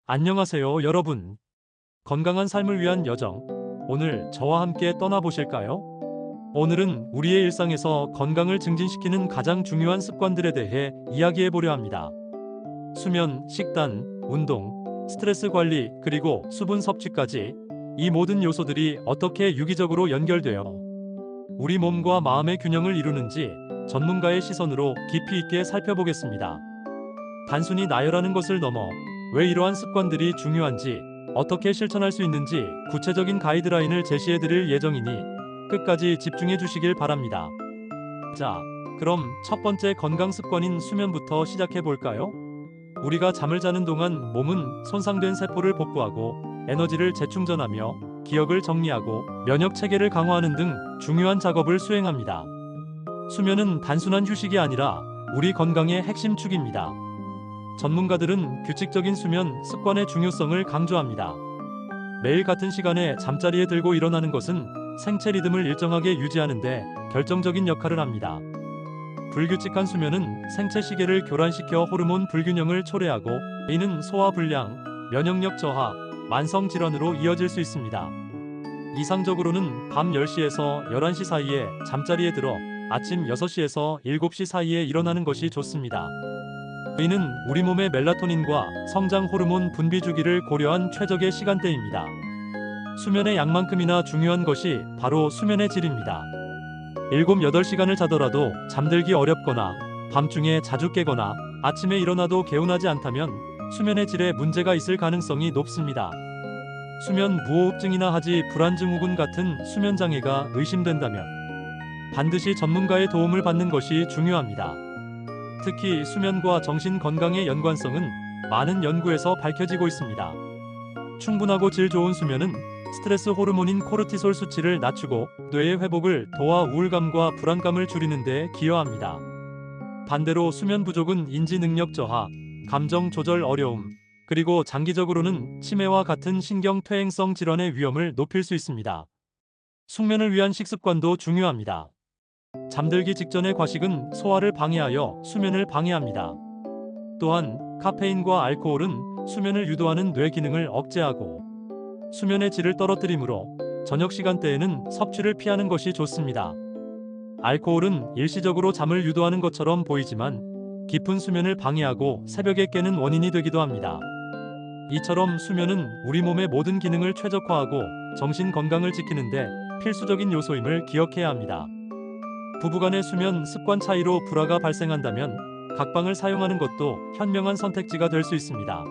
안녕하세요, 여러분. 건강한 삶을 위한 여정. 오늘 저와 함께 떠나보실까요? 오늘은 우리의 일상에서 건강을 증진시키는 가장 중요한 습관들에 대해 이야기해 보려 합니다. 수면, 식단, 운동, 스트레스 관리, 그리고 수분 섭취까지 이 모든 요소들이 어떻게 유기적으로 연결되어 우리 몸과 마음의 균형을 이루는지 전문가의 시선으로 깊이 있게 살펴보겠습니다. 단순히 나열하는 것을 넘어 왜 이러한 습관들이 중요한지, 어떻게 실천할 수 있는지 구체적인 가이드라인을 제시해 드릴 예정이니 끝까지 집중해 주시길 바랍니다. 자, 그럼 첫 번째 건강 습관인 수면부터 시작해 볼까요? 우리가 잠을 자는 동안 몸은 손상된 세포를 복구하고 에너지를 재충전하며 기억을 정리하고 면역 체계를 강화하는 등 중요한 작업을 수행합니다. 수면은 단순한 휴식이 아니라 우리 건강의 핵심 축입니다. 전문가들은 규칙적인 수면 습관의 중요성을 강조합니다. 매일 같은 시간에 잠자리에 들고 일어나는 것은 생체 리듬을 일정하게 유지하는 데 결정적인 역할을 합니다. 불규칙한 수면은 생체 시계를 교란시켜 호르몬 불균형을 초래하고 이는 소화 불량, 면역력 저하, 만성 질환으로 이어질 수 있습니다. 이상적으로는 밤 10시에서 11시 사이에 잠자리에 들어 아침 6시에서 7시 사이에 일어나는 것이 좋습니다. 이는 우리 몸의 멜라토닌과 성장 호르몬 분비 주기를 고려한 최적의 시간대입니다. 수면의 양만큼이나 중요한 것이 바로 수면의 질입니다. 7-8시간을 자더라도 잠들기 어렵거나 밤중에 자주 깨거나 아침에 일어나도 개운하지 않다면 수면의 질에 문제가 있을 가능성이 높습니다. 수면 무호흡증이나 하지 불안증후군 같은 수면 장애가 의심된다면 반드시 전문가의 도움을 받는 것이 중요합니다. 특히 수면과 정신 건강의 연관성은 많은 연구에서 밝혀지고 있습니다. 충분하고 질 좋은 수면은 스트레스 호르몬인 코르티솔 수치를 낮추고 뇌의 회복을 도와 우울감과 불안감을 줄이는 데 기여합니다. 반대로 수면 부족은 인지 능력 저하, 감정 조절 어려움, 그리고 장기적으로는 치매와 같은 신경 퇴행성 질환의 위험을 높일 수 있습니다. 숙면을 위한 식습관도 중요합니다. 잠들기 직전의 과식은 소화를 방해하여 수면을 방해합니다. 또한 카페인과 알코올은 수면을 유도하는 뇌 기능을 억제하고 수면의 질을 떨어뜨리므로 저녁 시간대에는 섭취를 피하는 것이 좋습니다. 알코올은 일시적으로 잠을 유도하는 것처럼 보이지만 깊은 수면을 방해하고 새벽에 깨는 원인이 되기도 합니다. 이처럼 수면은 우리 몸의 모든 기능을 최적화하고 정신 건강을 지키는데 필수적인 요소임을 기억해야 합니다. 부부간의 수면 습관 차이로 불화가 발생한다면 각방을 사용하는 것도 현명한 선택지가 될 수 있습니다.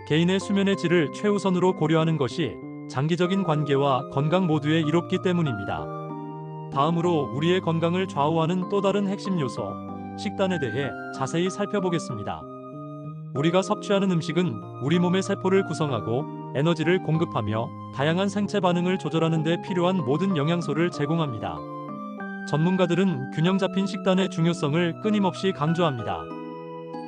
개인의 수면의 질을 최우선으로 고려하는 것이 장기적인 관계와 건강 모두에 이롭기 때문입니다. 다음으로 우리의 건강을 좌우하는 또 다른 핵심 요소, 식단에 대해 자세히 살펴보겠습니다. 우리가 섭취하는 음식은 우리 몸의 세포를 구성하고 에너지를 공급하며 다양한 생체 반응을 조절하는 데 필요한 모든 영양소를 제공합니다. 전문가들은 균형 잡힌 식단의 중요성을 끊임없이 강조합니다.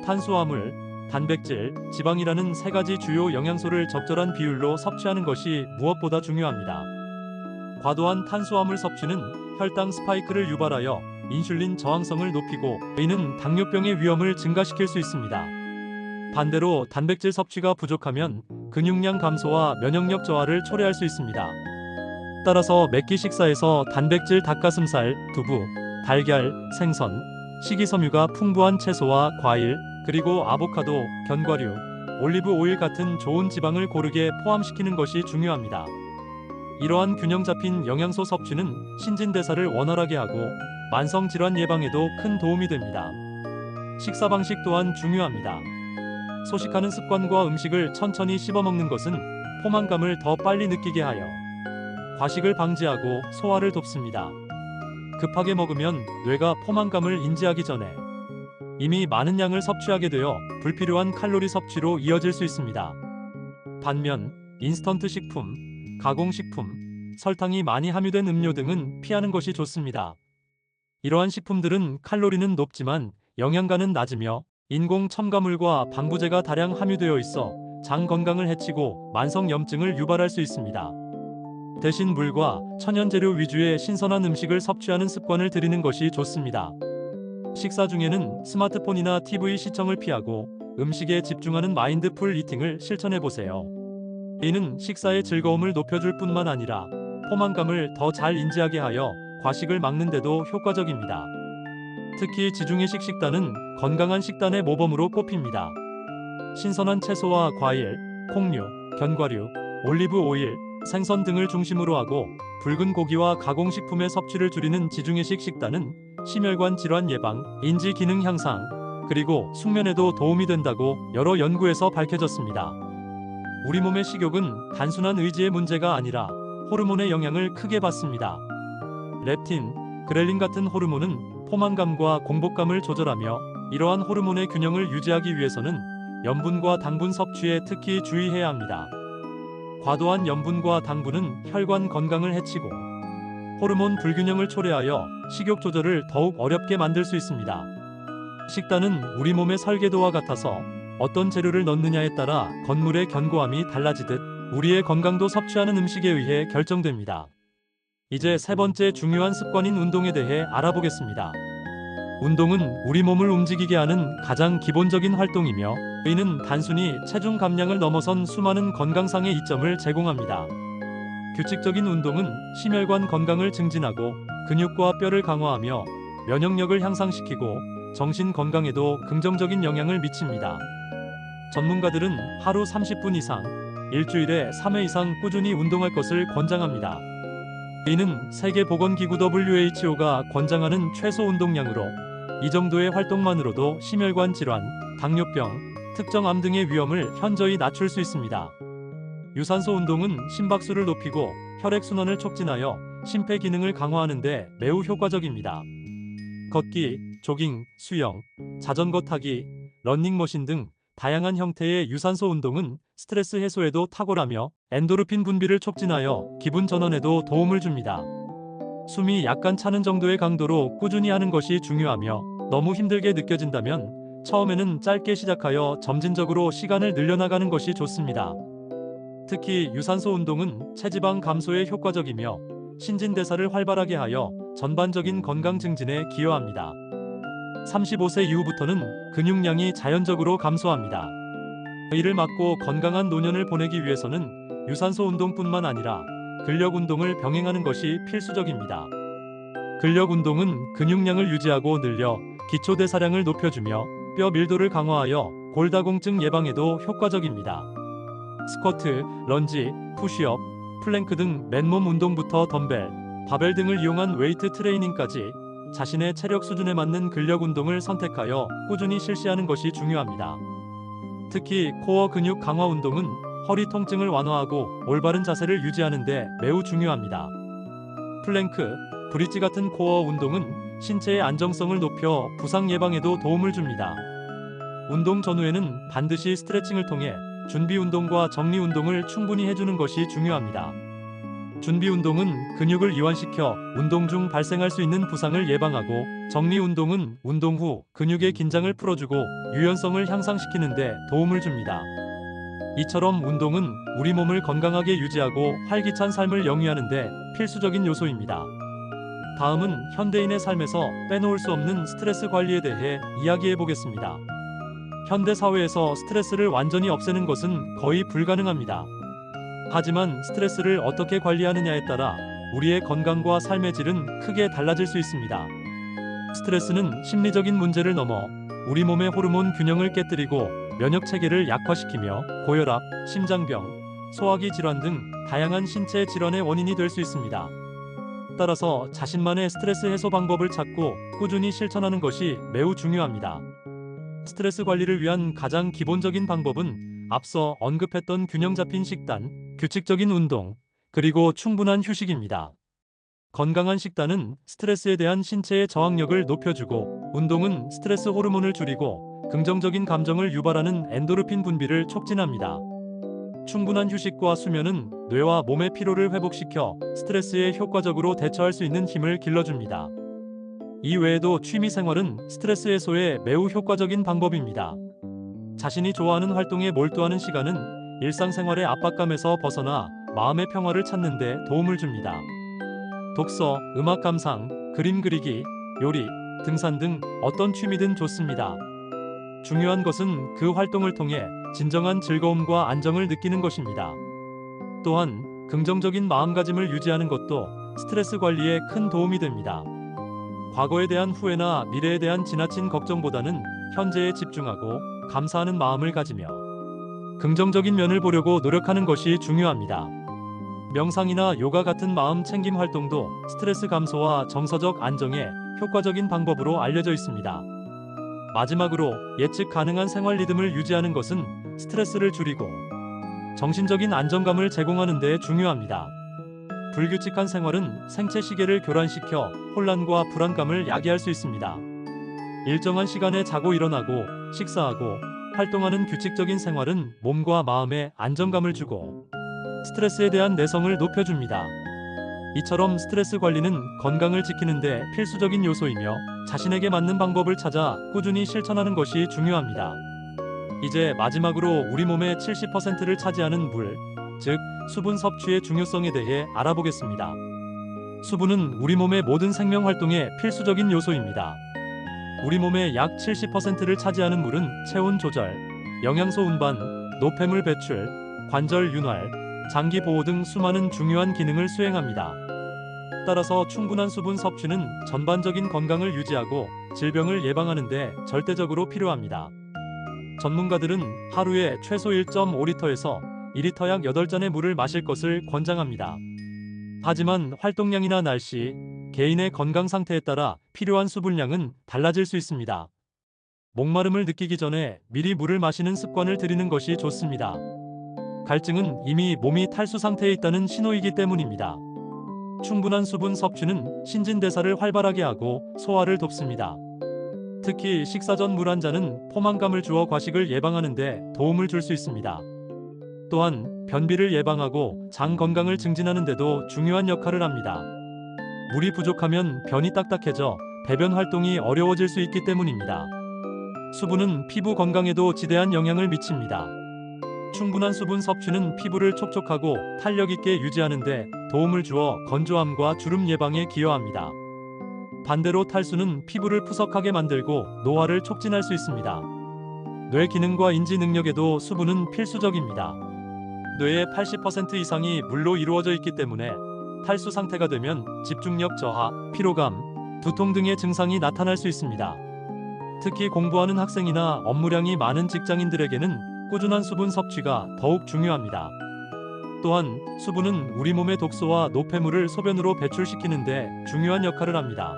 탄수화물, 단백질, 지방이라는 세 가지 주요 영양소를 적절한 비율로 섭취하는 것이 무엇보다 중요합니다. 과도한 탄수화물 섭취는 혈당 스파이크를 유발하여 인슐린 저항성을 높이고 이는 당뇨병의 위험을 증가시킬 수 있습니다. 반대로 단백질 섭취가 부족하면 근육량 감소와 면역력 저하를 초래할 수 있습니다. 따라서 매끼 식사에서 단백질 닭가슴살, 두부, 달걀, 생선, 식이섬유가 풍부한 채소와 과일, 그리고 아보카도, 견과류, 올리브 오일 같은 좋은 지방을 고르게 포함시키는 것이 중요합니다. 이러한 균형 잡힌 영양소 섭취는 신진대사를 원활하게 하고 만성 질환 예방에도 큰 도움이 됩니다. 식사 방식 또한 중요합니다. 소식하는 습관과 음식을 천천히 씹어 먹는 것은 포만감을 더 빨리 느끼게 하여 과식을 방지하고 소화를 돕습니다. 급하게 먹으면 뇌가 포만감을 인지하기 전에 이미 많은 양을 섭취하게 되어 불필요한 칼로리 섭취로 이어질 수 있습니다. 반면 인스턴트 식품, 가공식품, 설탕이 많이 함유된 음료 등은 피하는 것이 좋습니다. 이러한 식품들은 칼로리는 높지만 영양가는 낮으며 인공 첨가물과 방부제가 다량 함유되어 있어 장 건강을 해치고 만성 염증을 유발할 수 있습니다. 대신 물과 천연재료 위주의 신선한 음식을 섭취하는 습관을 들이는 것이 좋습니다. 식사 중에는 스마트폰이나 TV 시청을 피하고 음식에 집중하는 마인드풀 이팅을 실천해 보세요. 이는 식사의 즐거움을 높여줄 뿐만 아니라 포만감을 더 잘 인지하게 하여 과식을 막는 데도 효과적입니다. 특히 지중해식 식단은 건강한 식단의 모범으로 꼽힙니다. 신선한 채소와 과일, 콩류, 견과류, 올리브 오일, 생선 등을 중심으로 하고 붉은 고기와 가공식품의 섭취를 줄이는 지중해식 식단은 심혈관 질환 예방, 인지 기능 향상, 그리고 숙면에도 도움이 된다고 여러 연구에서 밝혀졌습니다. 우리 몸의 식욕은 단순한 의지의 문제가 아니라 호르몬의 영향을 크게 받습니다. 렙틴, 그렐린 같은 호르몬은 포만감과 공복감을 조절하며 이러한 호르몬의 균형을 유지하기 위해서는 염분과 당분 섭취에 특히 주의해야 합니다. 과도한 염분과 당분은 혈관 건강을 해치고 호르몬 불균형을 초래하여 식욕 조절을 더욱 어렵게 만들 수 있습니다. 식단은 우리 몸의 설계도와 같아서 어떤 재료를 넣느냐에 따라 건물의 견고함이 달라지듯 우리의 건강도 섭취하는 음식에 의해 결정됩니다. 이제 세 번째 중요한 습관인 운동에 대해 알아보겠습니다. 운동은 우리 몸을 움직이게 하는 가장 기본적인 활동이며 이는 단순히 체중 감량을 넘어선 수많은 건강상의 이점을 제공합니다. 규칙적인 운동은 심혈관 건강을 증진하고 근육과 뼈를 강화하며 면역력을 향상시키고 정신 건강에도 긍정적인 영향을 미칩니다. 전문가들은 하루 30분 이상, 일주일에 3회 이상 꾸준히 운동할 것을 권장합니다. 이는 세계보건기구 WHO가 권장하는 최소 운동량으로 이 정도의 활동만으로도 심혈관 질환, 당뇨병, 특정 암 등의 위험을 현저히 낮출 수 있습니다. 유산소 운동은 심박수를 높이고 혈액순환을 촉진하여 심폐 기능을 강화하는 데 매우 효과적입니다. 걷기, 조깅, 수영, 자전거 타기, 러닝머신 등 다양한 형태의 유산소 운동은 스트레스 해소에도 탁월하며 엔도르핀 분비를 촉진하여 기분 전환에도 도움을 줍니다. 숨이 약간 차는 정도의 강도로 꾸준히 하는 것이 중요하며 너무 힘들게 느껴진다면 처음에는 짧게 시작하여 점진적으로 시간을 늘려나가는 것이 좋습니다. 특히 유산소 운동은 체지방 감소에 효과적이며 신진대사를 활발하게 하여 전반적인 건강 증진에 기여합니다. 35세 이후부터는 근육량이 자연적으로 감소합니다. 이를 막고 건강한 노년을 보내기 위해서는 유산소 운동뿐만 아니라 근력 운동을 병행하는 것이 필수적입니다. 근력 운동은 근육량을 유지하고 늘려 기초 대사량을 높여주며 뼈 밀도를 강화하여 골다공증 예방에도 효과적입니다. 스쿼트, 런지, 푸시업, 플랭크 등 맨몸 운동부터 덤벨, 바벨 등을 이용한 웨이트 트레이닝까지 자신의 체력 수준에 맞는 근력 운동을 선택하여 꾸준히 실시하는 것이 중요합니다. 특히 코어 근육 강화 운동은 허리 통증을 완화하고 올바른 자세를 유지하는 데 매우 중요합니다. 플랭크, 브릿지 같은 코어 운동은 신체의 안정성을 높여 부상 예방에도 도움을 줍니다. 운동 전후에는 반드시 스트레칭을 통해 준비 운동과 정리 운동을 충분히 해주는 것이 중요합니다. 준비 운동은 근육을 이완시켜 운동 중 발생할 수 있는 부상을 예방하고 정리 운동은 운동 후 근육의 긴장을 풀어주고 유연성을 향상시키는 데 도움을 줍니다. 이처럼 운동은 우리 몸을 건강하게 유지하고 활기찬 삶을 영위하는 데 필수적인 요소입니다. 다음은 현대인의 삶에서 빼놓을 수 없는 스트레스 관리에 대해 이야기해 보겠습니다. 현대 사회에서 스트레스를 완전히 없애는 것은 거의 불가능합니다. 하지만 스트레스를 어떻게 관리하느냐에 따라 우리의 건강과 삶의 질은 크게 달라질 수 있습니다. 스트레스는 심리적인 문제를 넘어 우리 몸의 호르몬 균형을 깨뜨리고 면역 체계를 약화시키며 고혈압, 심장병, 소화기 질환 등 다양한 신체 질환의 원인이 될 수 있습니다. 따라서 자신만의 스트레스 해소 방법을 찾고 꾸준히 실천하는 것이 매우 중요합니다. 스트레스 관리를 위한 가장 기본적인 방법은 앞서 언급했던 균형 잡힌 식단, 규칙적인 운동, 그리고 충분한 휴식입니다. 건강한 식단은 스트레스에 대한 신체의 저항력을 높여주고 운동은 스트레스 호르몬을 줄이고 긍정적인 감정을 유발하는 엔도르핀 분비를 촉진합니다. 충분한 휴식과 수면은 뇌와 몸의 피로를 회복시켜 스트레스에 효과적으로 대처할 수 있는 힘을 길러줍니다. 이 외에도 취미 생활은 스트레스 해소에 매우 효과적인 방법입니다. 자신이 좋아하는 활동에 몰두하는 시간은 일상생활의 압박감에서 벗어나 마음의 평화를 찾는 데 도움을 줍니다. 독서, 음악 감상, 그림 그리기, 요리, 등산 등 어떤 취미든 좋습니다. 중요한 것은 그 활동을 통해 진정한 즐거움과 안정을 느끼는 것입니다. 또한 긍정적인 마음가짐을 유지하는 것도 스트레스 관리에 큰 도움이 됩니다. 과거에 대한 후회나 미래에 대한 지나친 걱정보다는 현재에 집중하고 감사하는 마음을 가지며 긍정적인 면을 보려고 노력하는 것이 중요합니다. 명상이나 요가 같은 마음 챙김 활동도 스트레스 감소와 정서적 안정에 효과적인 방법으로 알려져 있습니다. 마지막으로 예측 가능한 생활 리듬을 유지하는 것은 스트레스를 줄이고 정신적인 안정감을 제공하는 데 중요합니다. 불규칙한 생활은 생체 시계를 교란시켜 혼란과 불안감을 야기할 수 있습니다. 일정한 시간에 자고 일어나고 식사하고 활동하는 규칙적인 생활은 몸과 마음에 안정감을 주고 스트레스에 대한 내성을 높여줍니다. 이처럼 스트레스 관리는 건강을 지키는 데 필수적인 요소이며 자신에게 맞는 방법을 찾아 꾸준히 실천하는 것이 중요합니다. 이제 마지막으로 우리 몸의 70%를 차지하는 물, 즉 수분 섭취의 중요성에 대해 알아보겠습니다. 수분은 우리 몸의 모든 생명 활동에 필수적인 요소입니다. 우리 몸의 약 70%를 차지하는 물은 체온 조절, 영양소 운반, 노폐물 배출, 관절 윤활, 장기 보호 등 수많은 중요한 기능을 수행합니다. 따라서 충분한 수분 섭취는 전반적인 건강을 유지하고 질병을 예방하는 데 절대적으로 필요합니다. 전문가들은 하루에 최소 1.5리터에서 2리터 약 8잔의 물을 마실 것을 권장합니다. 하지만 활동량이나 날씨, 개인의 건강 상태에 따라 필요한 수분량은 달라질 수 있습니다. 목마름을 느끼기 전에 미리 물을 마시는 습관을 들이는 것이 좋습니다. 갈증은 이미 몸이 탈수 상태에 있다는 신호이기 때문입니다. 충분한 수분 섭취는 신진대사를 활발하게 하고 소화를 돕습니다. 특히 식사 전 물 한 잔은 포만감을 주어 과식을 예방하는 데 도움을 줄 수 있습니다. 또한 변비를 예방하고 장 건강을 증진하는 데도 중요한 역할을 합니다. 물이 부족하면 변이 딱딱해져 배변 활동이 어려워질 수 있기 때문입니다. 수분은 피부 건강에도 지대한 영향을 미칩니다. 충분한 수분 섭취는 피부를 촉촉하고 탄력 있게 유지하는 데 도움을 주어 건조함과 주름 예방에 기여합니다. 반대로 탈수는 피부를 푸석하게 만들고 노화를 촉진할 수 있습니다. 뇌 기능과 인지 능력에도 수분은 필수적입니다. 뇌의 80% 이상이 물로 이루어져 있기 때문에 탈수 상태가 되면 집중력 저하, 피로감, 두통 등의 증상이 나타날 수 있습니다. 특히 공부하는 학생이나 업무량이 많은 직장인들에게는 꾸준한 수분 섭취가 더욱 중요합니다. 또한 수분은 우리 몸의 독소와 노폐물을 소변으로 배출시키는 데 중요한 역할을 합니다.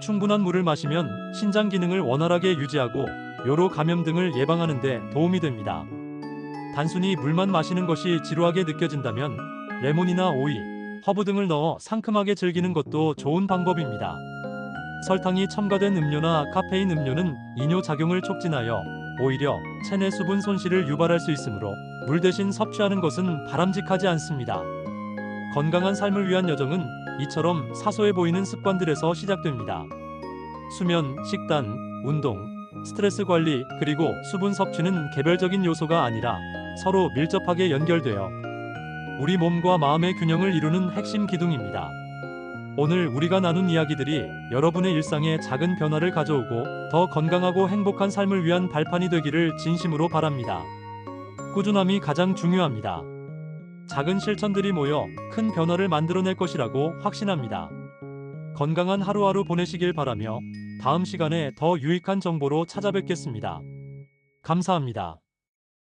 충분한 물을 마시면 신장 기능을 원활하게 유지하고 요로 감염 등을 예방하는 데 도움이 됩니다. 단순히 물만 마시는 것이 지루하게 느껴진다면 레몬이나 오이, 허브 등을 넣어 상큼하게 즐기는 것도 좋은 방법입니다. 설탕이 첨가된 음료나 카페인 음료는 이뇨 작용을 촉진하여 오히려 체내 수분 손실을 유발할 수 있으므로 물 대신 섭취하는 것은 바람직하지 않습니다. 건강한 삶을 위한 여정은 이처럼 사소해 보이는 습관들에서 시작됩니다. 수면, 식단, 운동, 스트레스 관리, 그리고 수분 섭취는 개별적인 요소가 아니라 서로 밀접하게 연결되어 우리 몸과 마음의 균형을 이루는 핵심 기둥입니다. 오늘 우리가 나눈 이야기들이 여러분의 일상에 작은 변화를 가져오고 더 건강하고 행복한 삶을 위한 발판이 되기를 진심으로 바랍니다. 꾸준함이 가장 중요합니다. 작은 실천들이 모여 큰 변화를 만들어낼 것이라고 확신합니다. 건강한 하루하루 보내시길 바라며 다음 시간에 더 유익한 정보로 찾아뵙겠습니다. 감사합니다.